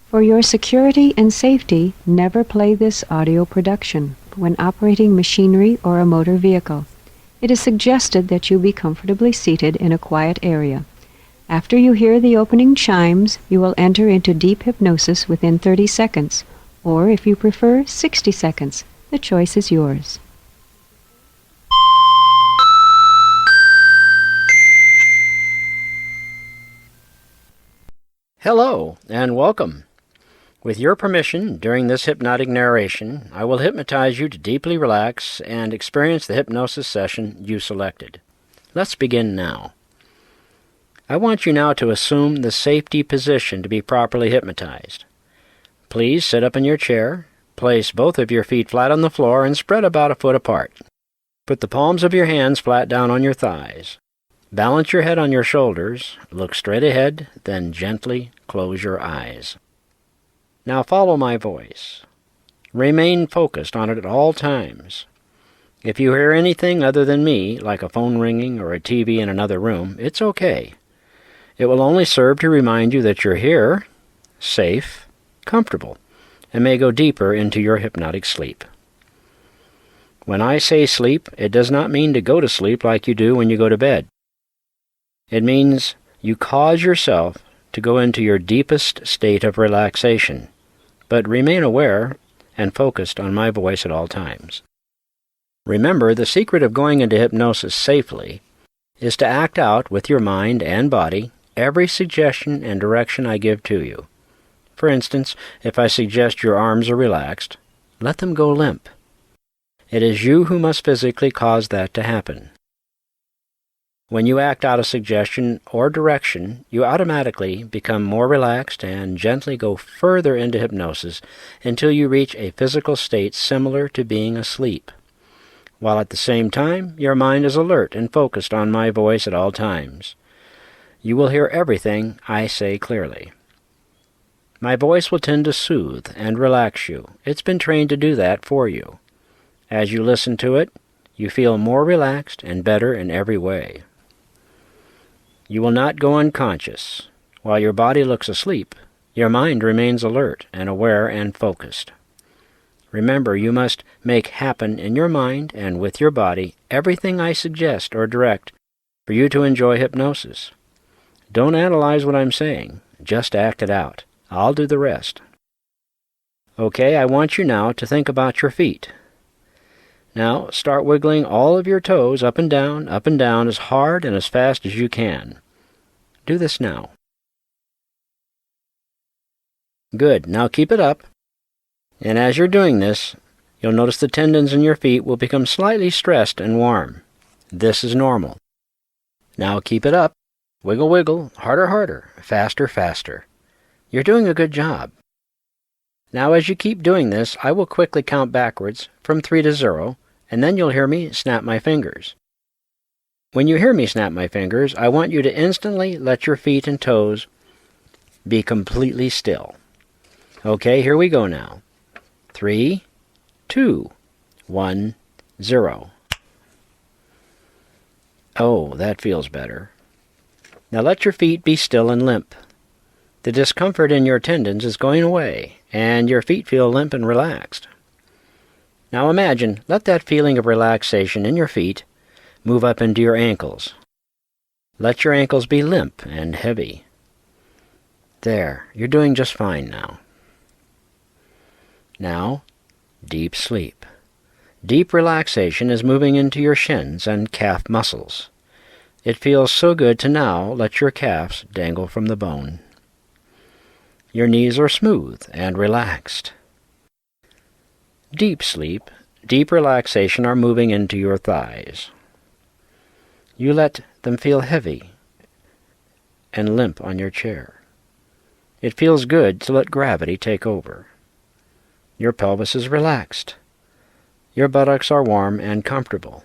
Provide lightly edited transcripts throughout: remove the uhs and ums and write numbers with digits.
For your security and safety, never play this audio production when operating machinery or a motor vehicle. It is suggested that you be comfortably seated in a quiet area. After you hear the opening chimes, you will enter into deep hypnosis within 30 seconds, or if you prefer, 60 seconds. The choice is yours. Hello, and welcome. With your permission, during this hypnotic narration, I will hypnotize you to deeply relax and experience the hypnosis session you selected. Let's begin now. I want you now to assume the safety position to be properly hypnotized. Please sit up in your chair, place both of your feet flat on the floor and spread about a foot apart. Put the palms of your hands flat down on your thighs. Balance your head on your shoulders, look straight ahead, then gently close your eyes. Now follow my voice. Remain focused on it at all times. If you hear anything other than me, like a phone ringing or a TV in another room, it's okay. It will only serve to remind you that you're here, safe, comfortable, and may go deeper into your hypnotic sleep. When I say sleep, it does not mean to go to sleep like you do when you go to bed. It means you cause yourself to go into your deepest state of relaxation, but remain aware and focused on my voice at all times. Remember, the secret of going into hypnosis safely is to act out with your mind and body every suggestion and direction I give to you. For instance, if I suggest your arms are relaxed, let them go limp. It is you who must physically cause that to happen. When you act out a suggestion or direction, you automatically become more relaxed and gently go further into hypnosis until you reach a physical state similar to being asleep, while at the same time your mind is alert and focused on my voice at all times. You will hear everything I say clearly. My voice will tend to soothe and relax you. It's been trained to do that for you. As you listen to it, you feel more relaxed and better in every way. You will not go unconscious. While your body looks asleep, your mind remains alert and aware and focused. Remember, you must make happen in your mind and with your body everything I suggest or direct for you to enjoy hypnosis. Don't analyze what I'm saying. Just act it out. I'll do the rest. Okay, I want you now to think about your feet. Now, start wiggling all of your toes up and down as hard and as fast as you can. Do this now. Good. Now keep it up. And as you're doing this, you'll notice the tendons in your feet will become slightly stressed and warm. This is normal. Now keep it up. Wiggle, wiggle. Harder, harder. Faster, faster. You're doing a good job. Now as you keep doing this, I will quickly count backwards from 3 to 0, and then you'll hear me snap my fingers. When you hear me snap my fingers, I want you to instantly let your feet and toes be completely still. Okay, here we go now. 3, 2, 1, 0. Oh, that feels better. Now let your feet be still and limp. The discomfort in your tendons is going away, and your feet feel limp and relaxed. Now imagine, let that feeling of relaxation in your feet move up into your ankles. Let your ankles be limp and heavy. There, you're doing just fine now. Now, deep sleep. Deep relaxation is moving into your shins and calf muscles. It feels so good to now let your calves dangle from the bone. Your knees are smooth and relaxed. Deep sleep, deep relaxation are moving into your thighs. You let them feel heavy and limp on your chair. It feels good to let gravity take over. Your pelvis is relaxed. Your buttocks are warm and comfortable.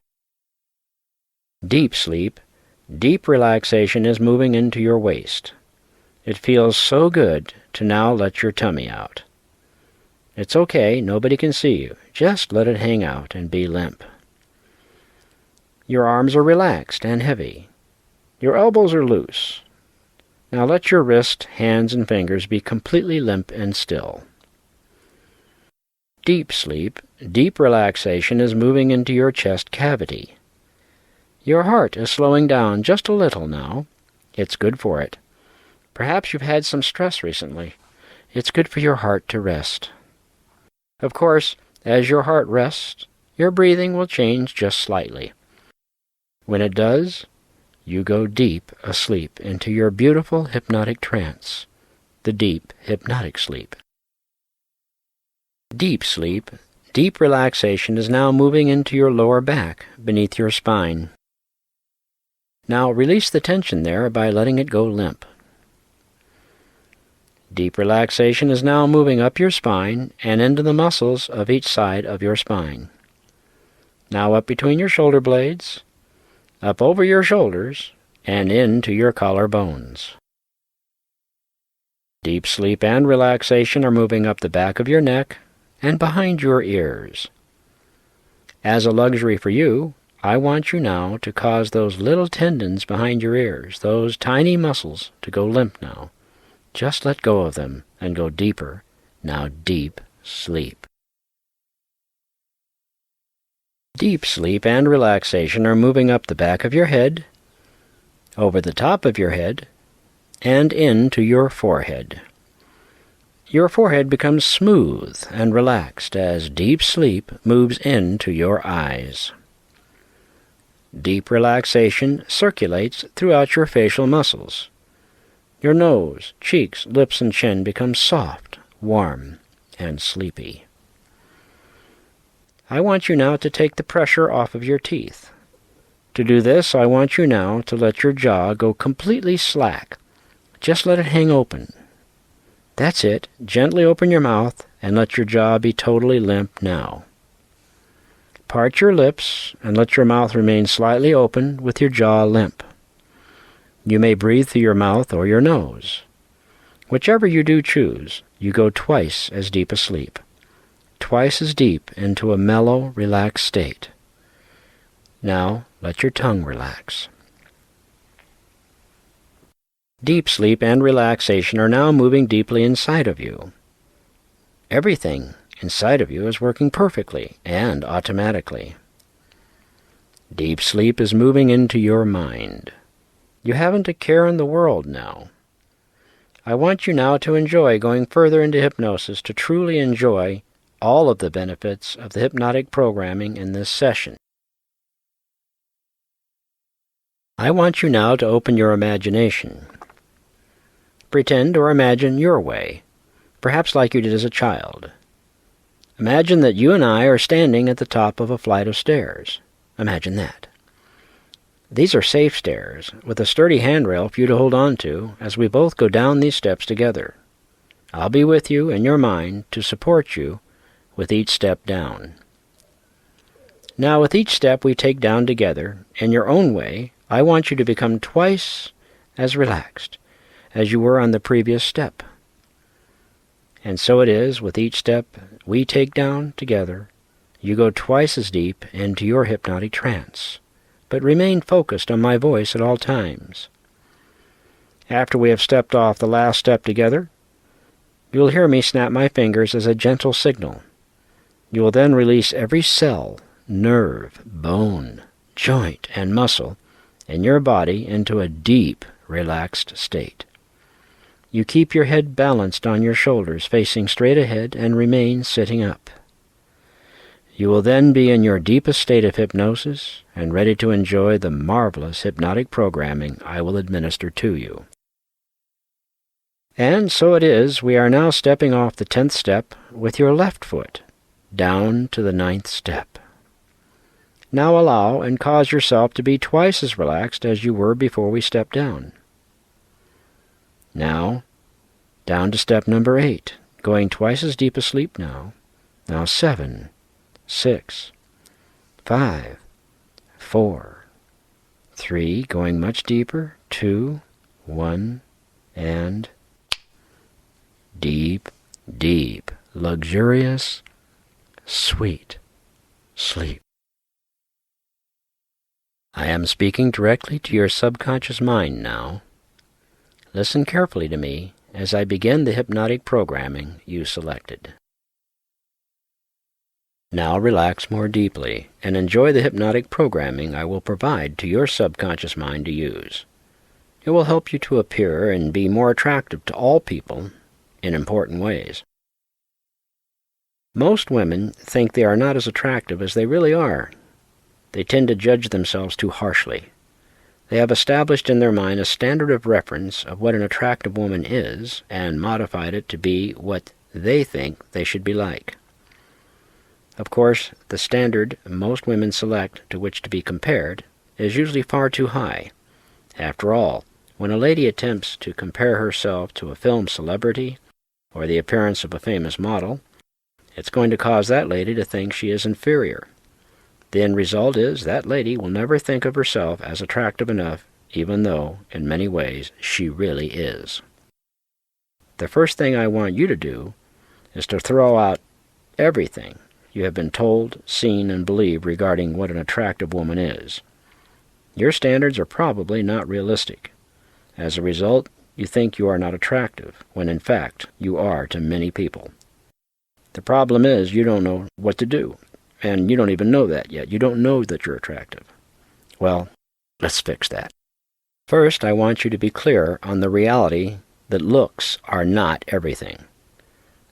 Deep sleep, deep relaxation is moving into your waist. It feels so good to now let your tummy out. It's okay, nobody can see you. Just let it hang out and be limp. Your arms are relaxed and heavy. Your elbows are loose. Now let your wrist, hands, and fingers be completely limp and still. Deep sleep, deep relaxation is moving into your chest cavity. Your heart is slowing down just a little now. It's good for it. Perhaps you've had some stress recently. It's good for your heart to rest. Of course, as your heart rests, your breathing will change just slightly. When it does, you go deep asleep into your beautiful hypnotic trance, the deep hypnotic sleep. Deep sleep, deep relaxation is now moving into your lower back, beneath your spine. Now release the tension there by letting it go limp. Deep relaxation is now moving up your spine and into the muscles of each side of your spine. Now up between your shoulder blades, up over your shoulders, and into your collarbones. Deep sleep and relaxation are moving up the back of your neck and behind your ears. As a luxury for you, I want you now to cause those little tendons behind your ears, those tiny muscles, to go limp now. Just let go of them and go deeper. Now deep sleep. Deep sleep and relaxation are moving up the back of your head, over the top of your head, and into your forehead. Your forehead becomes smooth and relaxed as deep sleep moves into your eyes. Deep relaxation circulates throughout your facial muscles. Your nose, cheeks, lips, and chin become soft, warm, and sleepy. I want you now to take the pressure off of your teeth. To do this, I want you now to let your jaw go completely slack. Just let it hang open. That's it. Gently open your mouth and let your jaw be totally limp now. Part your lips and let your mouth remain slightly open with your jaw limp. You may breathe through your mouth or your nose. Whichever you do choose, you go twice as deep asleep. Twice as deep into a mellow, relaxed state. Now, let your tongue relax. Deep sleep and relaxation are now moving deeply inside of you. Everything inside of you is working perfectly and automatically. Deep sleep is moving into your mind. You haven't a care in the world now. I want you now to enjoy going further into hypnosis, to truly enjoy all of the benefits of the hypnotic programming in this session. I want you now to open your imagination. Pretend or imagine your way, perhaps like you did as a child. Imagine that you and I are standing at the top of a flight of stairs. Imagine that. These are safe stairs, with a sturdy handrail for you to hold on to as we both go down these steps together. I'll be with you in your mind to support you with each step down. Now, with each step we take down together, in your own way, I want you to become twice as relaxed as you were on the previous step. And so it is with each step we take down together, you go twice as deep into your hypnotic trance, but remain focused on my voice at all times. After we have stepped off the last step together, you will hear me snap my fingers as a gentle signal. You will then release every cell, nerve, bone, joint, and muscle in your body into a deep, relaxed state. You keep your head balanced on your shoulders, facing straight ahead, and remain sitting up. You will then be in your deepest state of hypnosis and ready to enjoy the marvelous hypnotic programming I will administer to you. And so it is, we are now stepping off the 10th step with your left foot, down to the 9th step. Now allow and cause yourself to be twice as relaxed as you were before we stepped down. Now, down to step number 8, going twice as deep asleep now. Now 7, 6, 5, 4, 3, going much deeper, 2, 1, and deep, deep, luxurious, sweet sleep. I am speaking directly to your subconscious mind now. Listen carefully to me as I begin the hypnotic programming you selected. Now relax more deeply and enjoy the hypnotic programming I will provide to your subconscious mind to use. It will help you to appear and be more attractive to all people in important ways. Most women think they are not as attractive as they really are. They tend to judge themselves too harshly. They have established in their mind a standard of reference of what an attractive woman is and modified it to be what they think they should be like. Of course, the standard most women select to which to be compared is usually far too high. After all, when a lady attempts to compare herself to a film celebrity or the appearance of a famous model, it's going to cause that lady to think she is inferior. The end result is that lady will never think of herself as attractive enough, even though, in many ways, she really is. The first thing I want you to do is to throw out everything you have been told, seen, and believed regarding what an attractive woman is. Your standards are probably not realistic. As a result, you think you are not attractive, when in fact you are to many people. The problem is you don't know what to do, and you don't even know that yet. You don't know that you're attractive. Well, let's fix that. First, I want you to be clear on the reality that looks are not everything.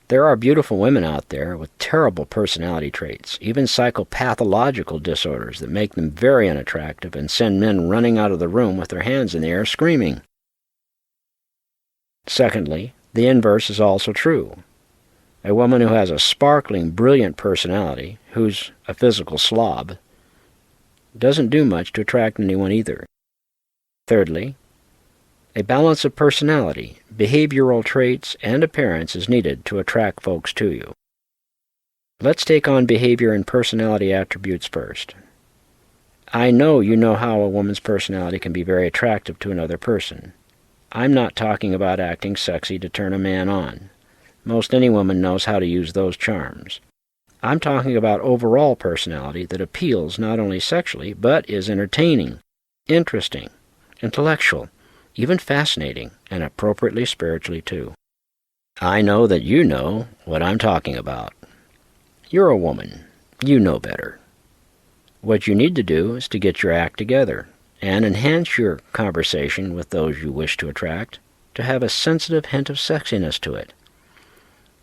There are beautiful women out there with terrible personality traits, even psychopathological disorders that make them very unattractive and send men running out of the room with their hands in the air screaming. Secondly, the inverse is also true. A woman who has a sparkling, brilliant personality, who's a physical slob, doesn't do much to attract anyone either. Thirdly, a balance of personality, behavioral traits, and appearance is needed to attract folks to you. Let's take on behavior and personality attributes first. I know you know how a woman's personality can be very attractive to another person. I'm not talking about acting sexy to turn a man on. Most any woman knows how to use those charms. I'm talking about overall personality that appeals not only sexually, but is entertaining, interesting, intellectual, even fascinating, and appropriately spiritually too. I know that you know what I'm talking about. You're a woman. You know better. What you need to do is to get your act together and enhance your conversation with those you wish to attract to have a sensitive hint of sexiness to it.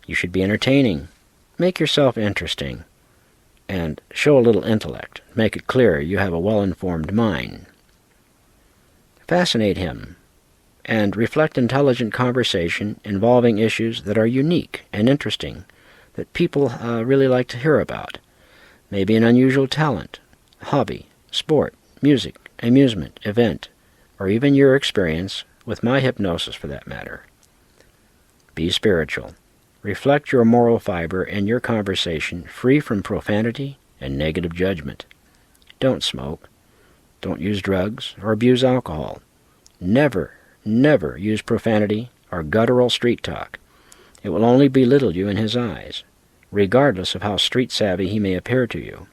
You should be entertaining, make yourself interesting, and show a little intellect. Make it clear you have a well-informed mind. Fascinate him, and reflect intelligent conversation involving issues that are unique and interesting, that people really like to hear about. Maybe an unusual talent, hobby, sport, music, amusement, event, or even your experience with my hypnosis for that matter. Be spiritual. Reflect your moral fiber in your conversation free from profanity and negative judgment. Don't smoke. Don't use drugs or abuse alcohol. Never, never use profanity or guttural street talk. It will only belittle you in his eyes, regardless of how street savvy he may appear to you.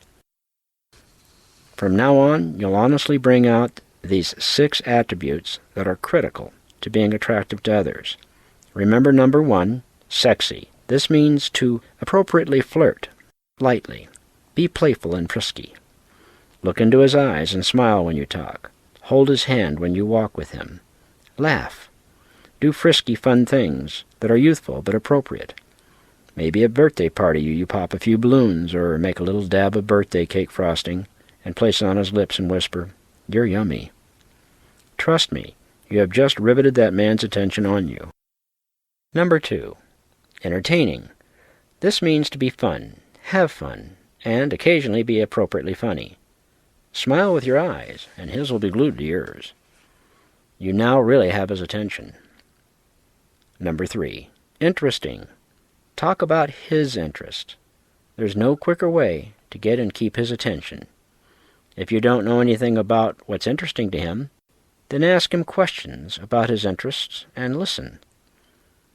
From now on, you'll honestly bring out these 6 attributes that are critical to being attractive to others. Remember number 1, sexy. This means to appropriately flirt, lightly. Be playful and frisky. Look into his eyes and smile when you talk. Hold his hand when you walk with him. Laugh. Do frisky, fun things that are youthful but appropriate. Maybe at a birthday party you pop a few balloons or make a little dab of birthday cake frosting and place it on his lips and whisper, "You're yummy." Trust me, you have just riveted that man's attention on you. Number 2, entertaining. This means to be fun, have fun, and occasionally be appropriately funny. Smile with your eyes, and his will be glued to yours. You now really have his attention. Number 3, interesting. Talk about his interest. There's no quicker way to get and keep his attention. If you don't know anything about what's interesting to him, then ask him questions about his interests and listen.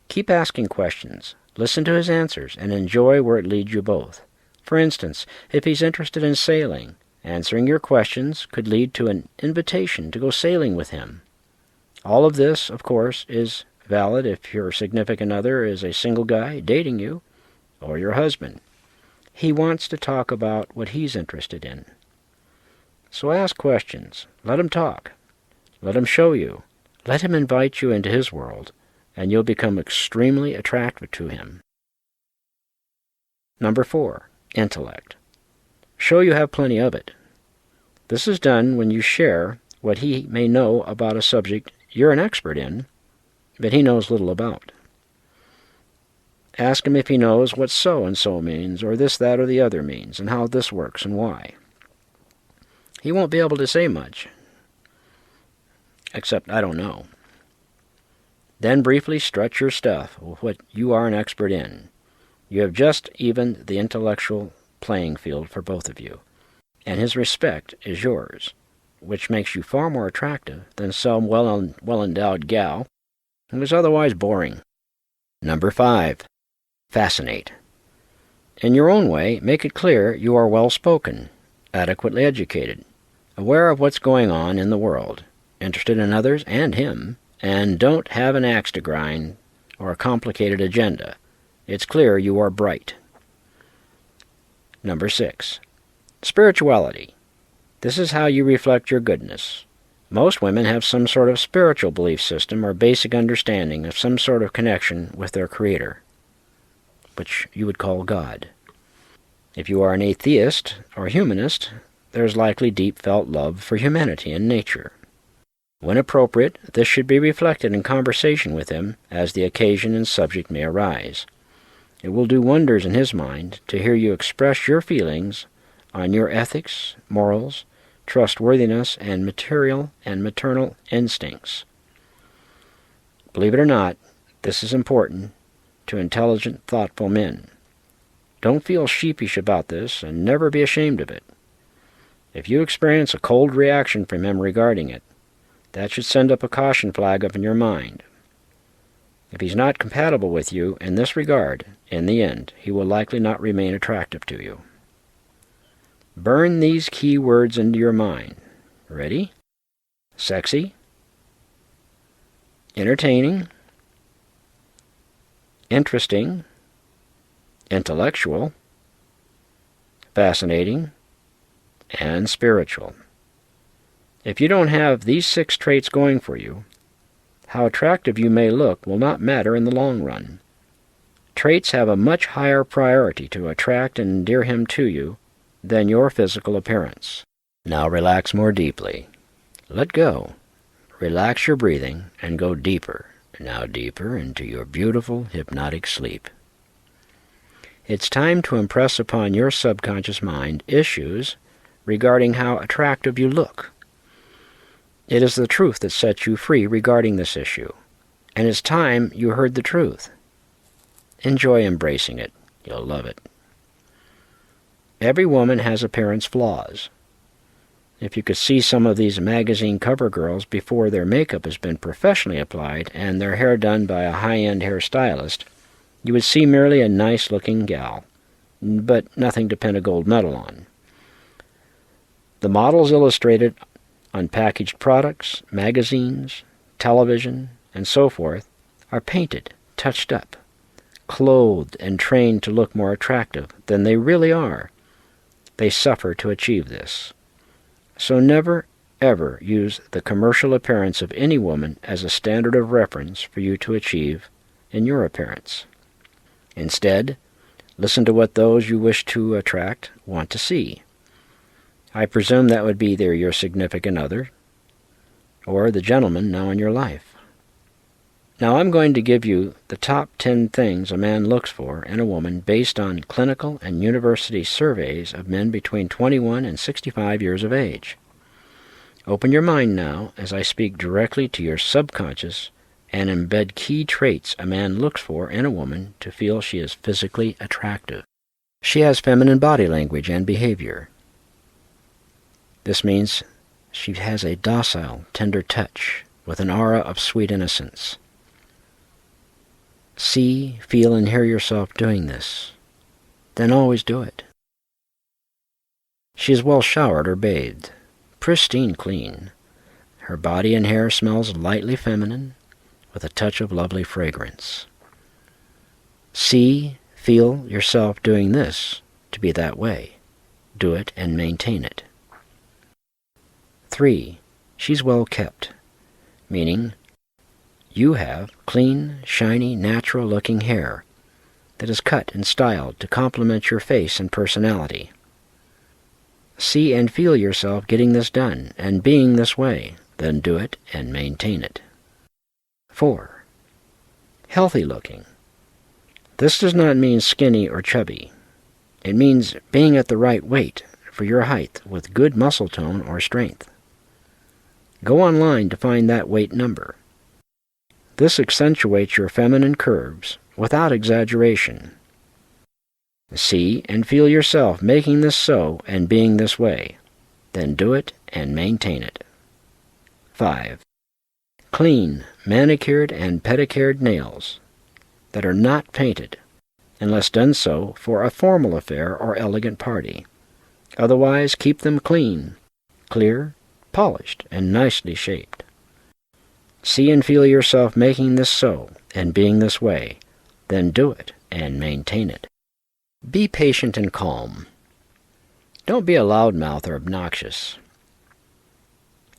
Keep asking questions, listen to his answers, and enjoy where it leads you both. For instance, if he's interested in sailing, answering your questions could lead to an invitation to go sailing with him. All of this, of course, is valid if your significant other is a single guy dating you, or your husband. He wants to talk about what he's interested in. So ask questions. Let him talk. Let him show you. Let him invite you into his world, and you'll become extremely attractive to him. Number 4, intellect. Show you have plenty of it. This is done when you share what he may know about a subject you're an expert in, but he knows little about. Ask him if he knows what so-and-so means, or this, that, or the other means, and how this works and why. He won't be able to say much, except, I don't know. Then briefly stretch your stuff with what you are an expert in. You have just evened the intellectual playing field for both of you, and his respect is yours, which makes you far more attractive than some well-endowed gal who is otherwise boring. Number 5, fascinate. In your own way, make it clear you are well-spoken, adequately educated, aware of what's going on in the world, interested in others and him, and don't have an axe to grind or a complicated agenda. It's clear you are bright. Number 6, spirituality. This is how you reflect your goodness. Most women have some sort of spiritual belief system or basic understanding of some sort of connection with their Creator, which you would call God. If you are an atheist or humanist, there's likely deep-felt love for humanity and nature. When appropriate, this should be reflected in conversation with him as the occasion and subject may arise. It will do wonders in his mind to hear you express your feelings on your ethics, morals, trustworthiness, and material and maternal instincts. Believe it or not, this is important to intelligent, thoughtful men. Don't feel sheepish about this, and never be ashamed of it. If you experience a cold reaction from him regarding it, that should send up a caution flag up in your mind. If he's not compatible with you in this regard, in the end, he will likely not remain attractive to you. Burn these key words into your mind. Ready? Sexy, entertaining, interesting, intellectual, fascinating, and spiritual. If you don't have these 6 traits going for you, how attractive you may look will not matter in the long run. Traits have a much higher priority to attract and endear him to you than your physical appearance. Now relax more deeply. Let go. Relax your breathing and go deeper, now deeper into your beautiful hypnotic sleep. It's time to impress upon your subconscious mind issues regarding how attractive you look. It is the truth that sets you free regarding this issue, and it's time you heard the truth. Enjoy embracing it. You'll love it. Every woman has appearance flaws. If you could see some of these magazine cover girls before their makeup has been professionally applied and their hair done by a high-end hairstylist, you would see merely a nice-looking gal, but nothing to pin a gold medal on. The models illustrated on packaged products, magazines, television, and so forth are painted, touched up, clothed, and trained to look more attractive than they really are. They suffer to achieve this. So never, ever use the commercial appearance of any woman as a standard of reference for you to achieve in your appearance. Instead, listen to what those you wish to attract want to see. I presume that would be either your significant other or the gentleman now in your life. Now I'm going to give you the top 10 things a man looks for in a woman based on clinical and university surveys of men between 21 and 65 years of age. Open your mind now as I speak directly to your subconscious and embed key traits a man looks for in a woman to feel she is physically attractive. She has feminine body language and behavior. This means she has a docile, tender touch with an aura of sweet innocence. See, feel, and hear yourself doing this. Then always do it. She is well showered or bathed, pristine clean, Her body and hair smells lightly feminine with a touch of lovely fragrance. See, feel yourself doing this to be that way. Do it and maintain it. 3. She's well kept, meaning you have clean, shiny, natural-looking hair that is cut and styled to complement your face and personality. See and feel yourself getting this done and being this way, then do it and maintain it. 4. Healthy looking. This does not mean skinny or chubby. It means being at the right weight for your height with good muscle tone or strength. Go online to find that weight number. This accentuates your feminine curves without exaggeration. See and feel yourself making this so and being this way. Then do it and maintain it. 5. Clean, manicured and pedicured nails that are not painted, unless done so for a formal affair or elegant party. Otherwise, keep them clean, clear, polished, and nicely shaped. See and feel yourself making this so and being this way. Then do it and maintain it. Be patient and calm. Don't be a loudmouth or obnoxious.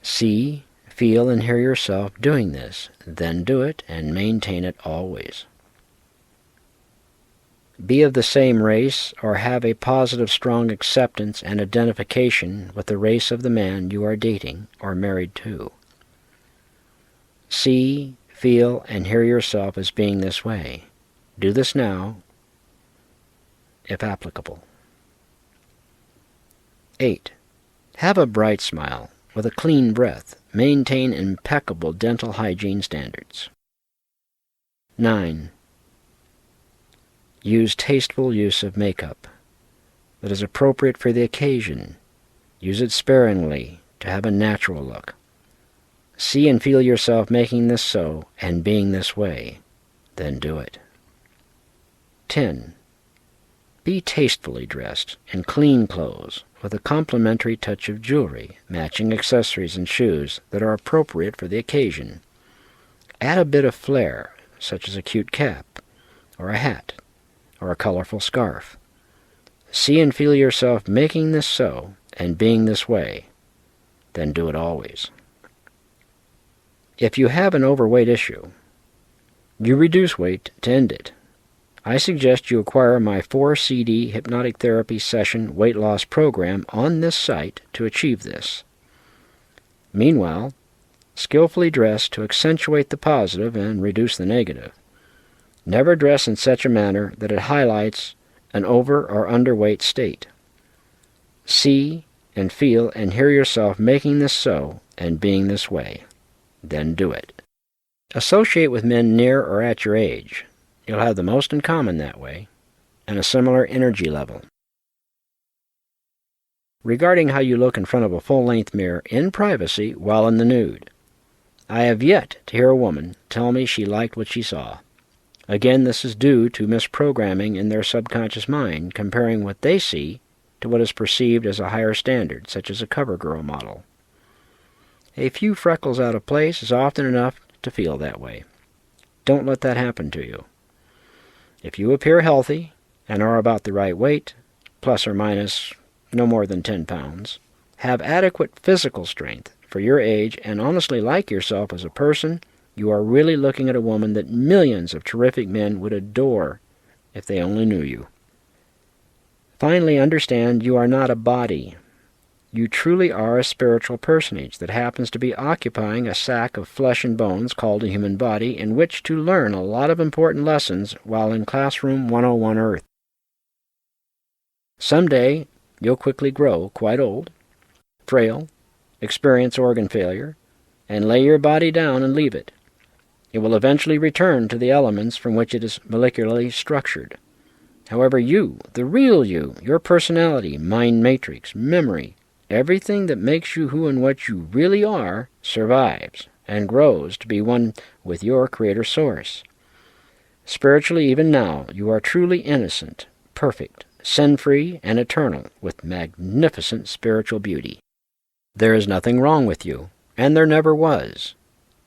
See, feel, and hear yourself doing this. Then do it and maintain it always. Be of the same race or have a positive, strong acceptance and identification with the race of the man you are dating or married to. See, feel, and hear yourself as being this way. Do this now, if applicable. 8. Have a bright smile with a clean breath. Maintain impeccable dental hygiene standards. 9. Use tasteful use of makeup that is appropriate for the occasion. Use it sparingly to have a natural look. See and feel yourself making this so and being this way. Then do it. 10. Be tastefully dressed in clean clothes with a complimentary touch of jewelry, matching accessories and shoes that are appropriate for the occasion. Add a bit of flair, such as a cute cap, or a hat, or a colorful scarf. See and feel yourself making this so and being this way. Then do it always. If you have an overweight issue, you reduce weight to end it. I suggest you acquire my 4-CD hypnotic therapy session weight loss program on this site to achieve this. Meanwhile, skillfully dress to accentuate the positive and reduce the negative. Never dress in such a manner that it highlights an over- or underweight state. See and feel and hear yourself making this so and being this way. Then do it. Associate with men near or at your age. You'll have the most in common that way, and a similar energy level. Regarding how you look in front of a full-length mirror in privacy while in the nude, I have yet to hear a woman tell me she liked what she saw. Again, this is due to misprogramming in their subconscious mind, comparing what they see to what is perceived as a higher standard, such as a cover girl model. A few freckles out of place is often enough to feel that way. Don't let that happen to you. If you appear healthy and are about the right weight, plus or minus no more than 10 pounds, have adequate physical strength for your age, and honestly like yourself as a person, you are really looking at a woman that millions of terrific men would adore if they only knew you. Finally, understand you are not a body. You truly are a spiritual personage that happens to be occupying a sack of flesh and bones called a human body in which to learn a lot of important lessons while in Classroom 101 Earth. Someday, you'll quickly grow quite old, frail, experience organ failure, and lay your body down and leave it. It will eventually return to the elements from which it is molecularly structured. However, you, the real you, your personality, mind matrix, memory, everything that makes you who and what you really are, survives and grows to be one with your Creator Source. Spiritually, even now, you are truly innocent, perfect, sin-free, and eternal, with magnificent spiritual beauty. There is nothing wrong with you, And there never was.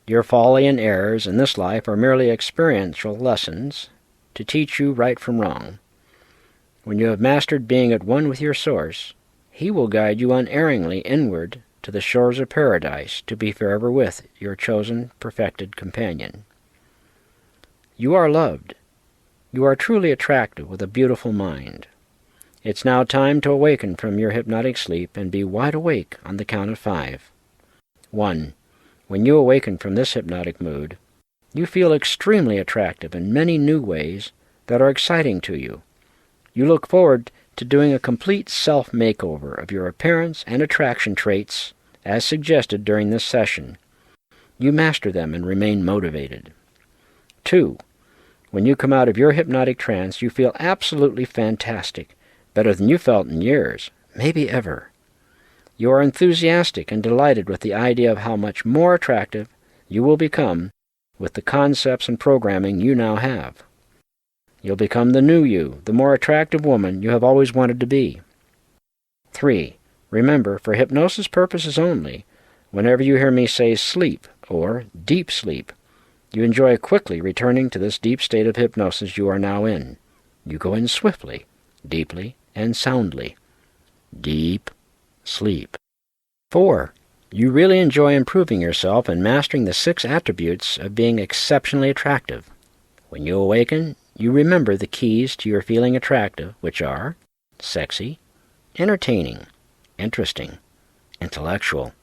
Your folly and errors in this life are merely experiential lessons to teach you right from wrong. When you have mastered being at one with your Source, He will guide you unerringly inward to the shores of paradise to be forever with your chosen, perfected companion. You are loved. You are truly attractive with a beautiful mind. It's now time to awaken from your hypnotic sleep and be wide awake on the count of 5. 1. When you awaken from this hypnotic mood, you feel extremely attractive in many new ways that are exciting to you. You look forward to doing a complete self-makeover of your appearance and attraction traits as suggested during this session. You master them and remain motivated. 2. When you come out of your hypnotic trance, you feel absolutely fantastic, better than you felt in years, maybe ever. You are enthusiastic and delighted with the idea of how much more attractive you will become with the concepts and programming you now have. You'll become the new you, the more attractive woman you have always wanted to be. 3. Remember, for hypnosis purposes only, whenever you hear me say sleep or deep sleep, you enjoy quickly returning to this deep state of hypnosis you are now in. You go in swiftly, deeply, and soundly. Deep sleep. 4. You really enjoy improving yourself and mastering the 6 attributes of being exceptionally attractive. When you awaken, you remember the keys to your feeling attractive, which are sexy, entertaining, interesting, intellectual,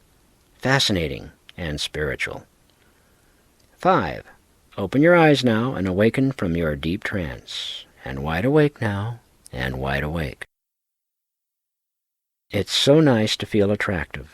fascinating, and spiritual. 5. Open your eyes now and awaken from your deep trance. And wide awake now, and wide awake. It's so nice to feel attractive.